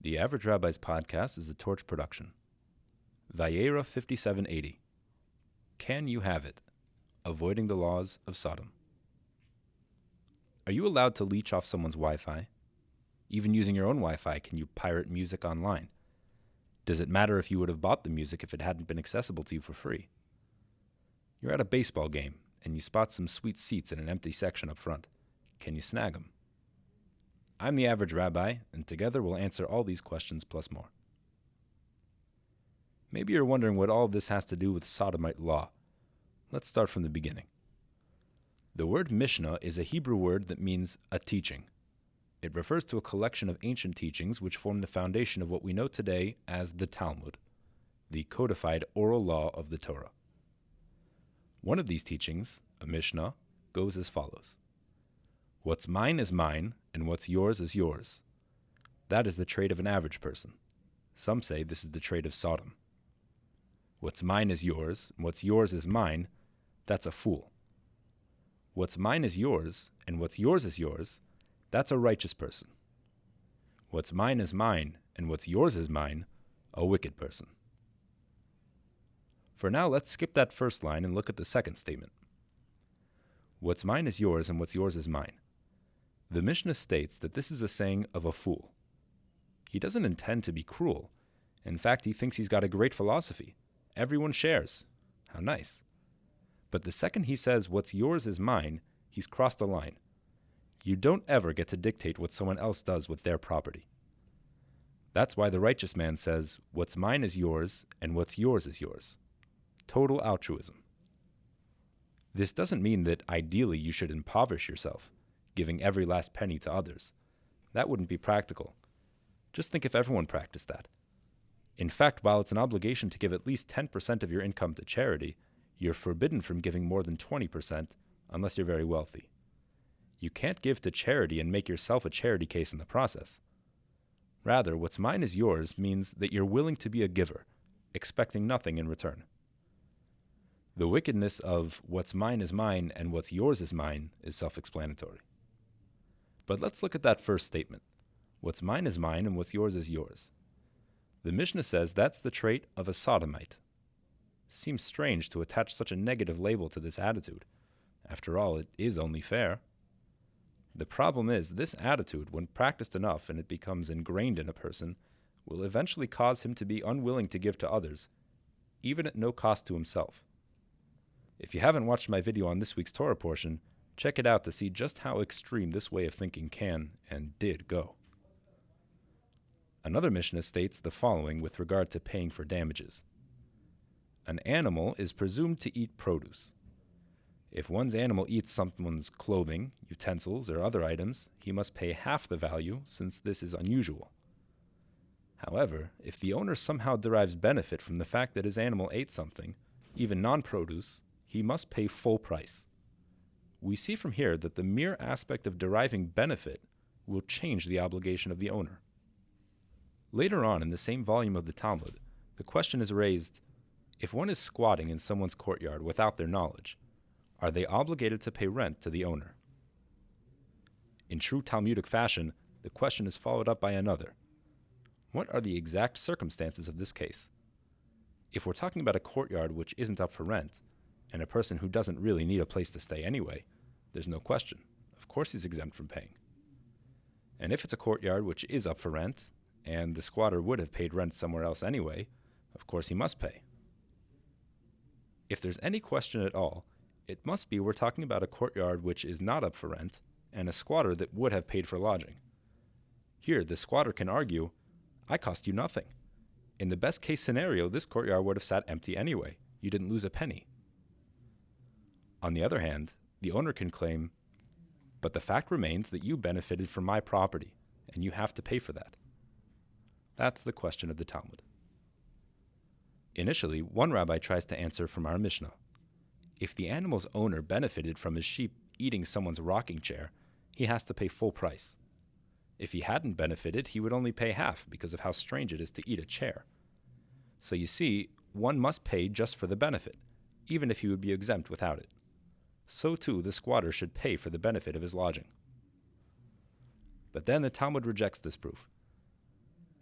The Average Rabbi's podcast is a Torch production. Vayera 5780. Can you have it? Avoiding the laws of Sodom. Are you allowed to leech off someone's Wi-Fi? Even using your own Wi-Fi, can you pirate music online? Does it matter if you would have bought the music if it hadn't been accessible to you for free? You're at a baseball game, and you spot some sweet seats in an empty section up front. Can you snag them? I'm the Average Rabbi, and together we'll answer all these questions plus more. Maybe you're wondering what all of this has to do with Sodomite law. Let's start from the beginning. The word Mishnah is a Hebrew word that means a teaching. It refers to a collection of ancient teachings which form the foundation of what we know today as the Talmud, the codified oral law of the Torah. One of these teachings, a Mishnah, goes as follows. What's mine is mine, and what's yours is yours. That is the trait of an average person. Some say this is the trait of Sodom. What's mine is yours, and what's yours is mine. That's a fool. What's mine is yours, and what's yours is yours. That's a righteous person. What's mine is mine, and what's yours is mine. A wicked person. For now, let's skip that first line and look at the second statement. What's mine is yours, and what's yours is mine. The Mishnah states that this is a saying of a fool. He doesn't intend to be cruel. In fact, he thinks he's got a great philosophy. Everyone shares. How nice. But the second he says, what's yours is mine, he's crossed a line. You don't ever get to dictate what someone else does with their property. That's why the righteous man says, what's mine is yours, and what's yours is yours. Total altruism. This doesn't mean that ideally you should impoverish yourself, giving every last penny to others. That wouldn't be practical. Just think if everyone practiced that. In fact, while it's an obligation to give at least 10% of your income to charity, you're forbidden from giving more than 20% unless you're very wealthy. You can't give to charity and make yourself a charity case in the process. Rather, what's mine is yours means that you're willing to be a giver, expecting nothing in return. The wickedness of what's mine is mine and what's yours is mine is self-explanatory. But let's look at that first statement. What's mine is mine and what's yours is yours. The Mishnah says that's the trait of a Sodomite. Seems strange to attach such a negative label to this attitude. After all, it is only fair. The problem is, this attitude, when practiced enough and it becomes ingrained in a person, will eventually cause him to be unwilling to give to others, even at no cost to himself. If you haven't watched my video on this week's Torah portion, check it out to see just how extreme this way of thinking can and did go. Another Mishnah states the following with regard to paying for damages. An animal is presumed to eat produce. If one's animal eats someone's clothing, utensils, or other items, he must pay half the value since this is unusual. However, if the owner somehow derives benefit from the fact that his animal ate something, even non-produce, he must pay full price. We see from here that the mere aspect of deriving benefit will change the obligation of the owner. Later on in the same volume of the Talmud, the question is raised, if one is squatting in someone's courtyard without their knowledge, are they obligated to pay rent to the owner? In true Talmudic fashion, the question is followed up by another. What are the exact circumstances of this case? If we're talking about a courtyard which isn't up for rent, and a person who doesn't really need a place to stay anyway, there's no question. Of course he's exempt from paying. And if it's a courtyard which is up for rent, and the squatter would have paid rent somewhere else anyway, of course he must pay. If there's any question at all, it must be we're talking about a courtyard which is not up for rent, and a squatter that would have paid for lodging. Here, the squatter can argue, I cost you nothing. In the best case scenario, this courtyard would have sat empty anyway. You didn't lose a penny. On the other hand, the owner can claim, but the fact remains that you benefited from my property, and you have to pay for that. That's the question of the Talmud. Initially, one rabbi tries to answer from our Mishnah. If the animal's owner benefited from his sheep eating someone's rocking chair, he has to pay full price. If he hadn't benefited, he would only pay half because of how strange it is to eat a chair. So you see, one must pay just for the benefit, even if he would be exempt without it. So too the squatter should pay for the benefit of his lodging. But then the Talmud rejects this proof.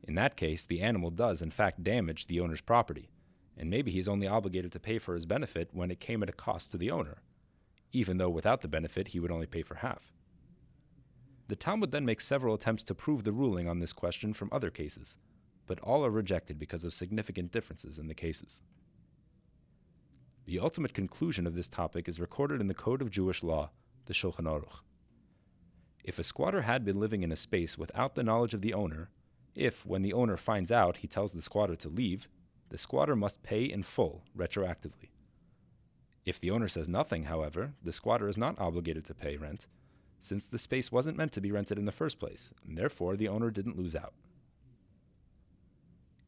In that case, the animal does in fact damage the owner's property, and maybe he's only obligated to pay for his benefit when it came at a cost to the owner, even though without the benefit he would only pay for half. The Talmud then makes several attempts to prove the ruling on this question from other cases, but all are rejected because of significant differences in the cases. The ultimate conclusion of this topic is recorded in the Code of Jewish Law, the Shulchan Aruch. If a squatter had been living in a space without the knowledge of the owner, if, when the owner finds out, he tells the squatter to leave, the squatter must pay in full, retroactively. If the owner says nothing, however, the squatter is not obligated to pay rent, since the space wasn't meant to be rented in the first place, and therefore the owner didn't lose out.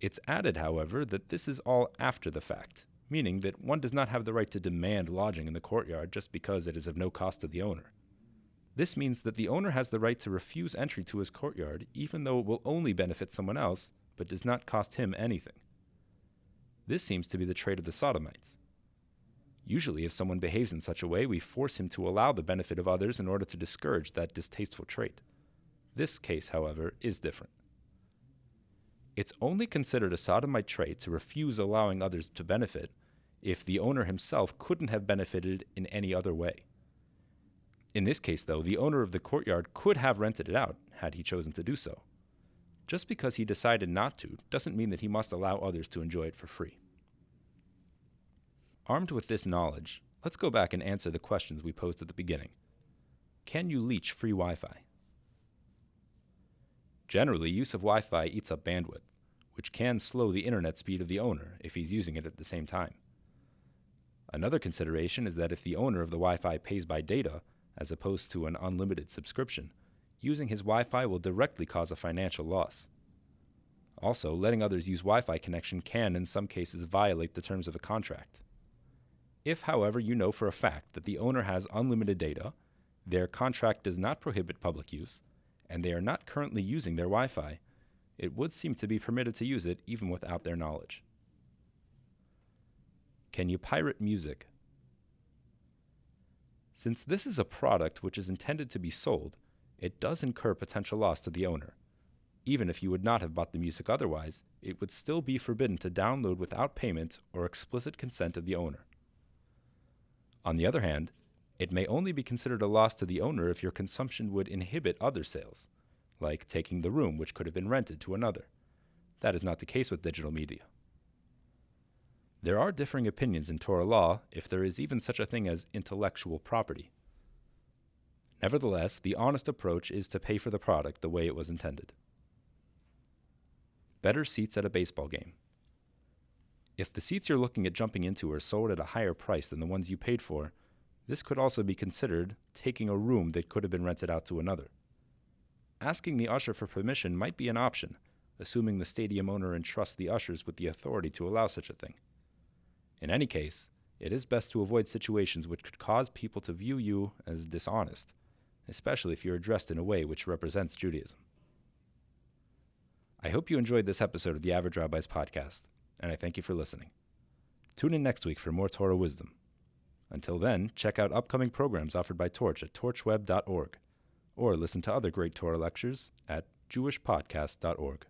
It's added, however, that this is all after the fact, meaning that one does not have the right to demand lodging in the courtyard just because it is of no cost to the owner. This means that the owner has the right to refuse entry to his courtyard even though it will only benefit someone else, but does not cost him anything. This seems to be the trait of the Sodomites. Usually, if someone behaves in such a way, we force him to allow the benefit of others in order to discourage that distasteful trait. This case, however, is different. It's only considered a Sodomite trait to refuse allowing others to benefit if the owner himself couldn't have benefited in any other way. In this case, though, the owner of the courtyard could have rented it out had he chosen to do so. Just because he decided not to doesn't mean that he must allow others to enjoy it for free. Armed with this knowledge, let's go back and answer the questions we posed at the beginning. Can you leech free Wi-Fi? Generally, use of Wi-Fi eats up bandwidth, which can slow the internet speed of the owner if he's using it at the same time. Another consideration is that if the owner of the Wi-Fi pays by data, as opposed to an unlimited subscription, using his Wi-Fi will directly cause a financial loss. Also, letting others use Wi-Fi connection can, in some cases, violate the terms of a contract. If, however, you know for a fact that the owner has unlimited data, their contract does not prohibit public use, and they are not currently using their Wi-Fi, it would seem to be permitted to use it even without their knowledge. Can you pirate music? Since this is a product which is intended to be sold, it does incur potential loss to the owner. Even if you would not have bought the music otherwise, it would still be forbidden to download without payment or explicit consent of the owner. On the other hand, it may only be considered a loss to the owner if your consumption would inhibit other sales, like taking the room which could have been rented to another. That is not the case with digital media. There are differing opinions in Torah law if there is even such a thing as intellectual property. Nevertheless, the honest approach is to pay for the product the way it was intended. Better seats at a baseball game. If the seats you're looking at jumping into are sold at a higher price than the ones you paid for, this could also be considered taking a room that could have been rented out to another. Asking the usher for permission might be an option, assuming the stadium owner entrusts the ushers with the authority to allow such a thing. In any case, it is best to avoid situations which could cause people to view you as dishonest, especially if you're dressed in a way which represents Judaism. I hope you enjoyed this episode of the Average Rabbi's podcast, and I thank you for listening. Tune in next week for more Torah wisdom. Until then, check out upcoming programs offered by Torch at torchweb.org, or listen to other great Torah lectures at jewishpodcast.org.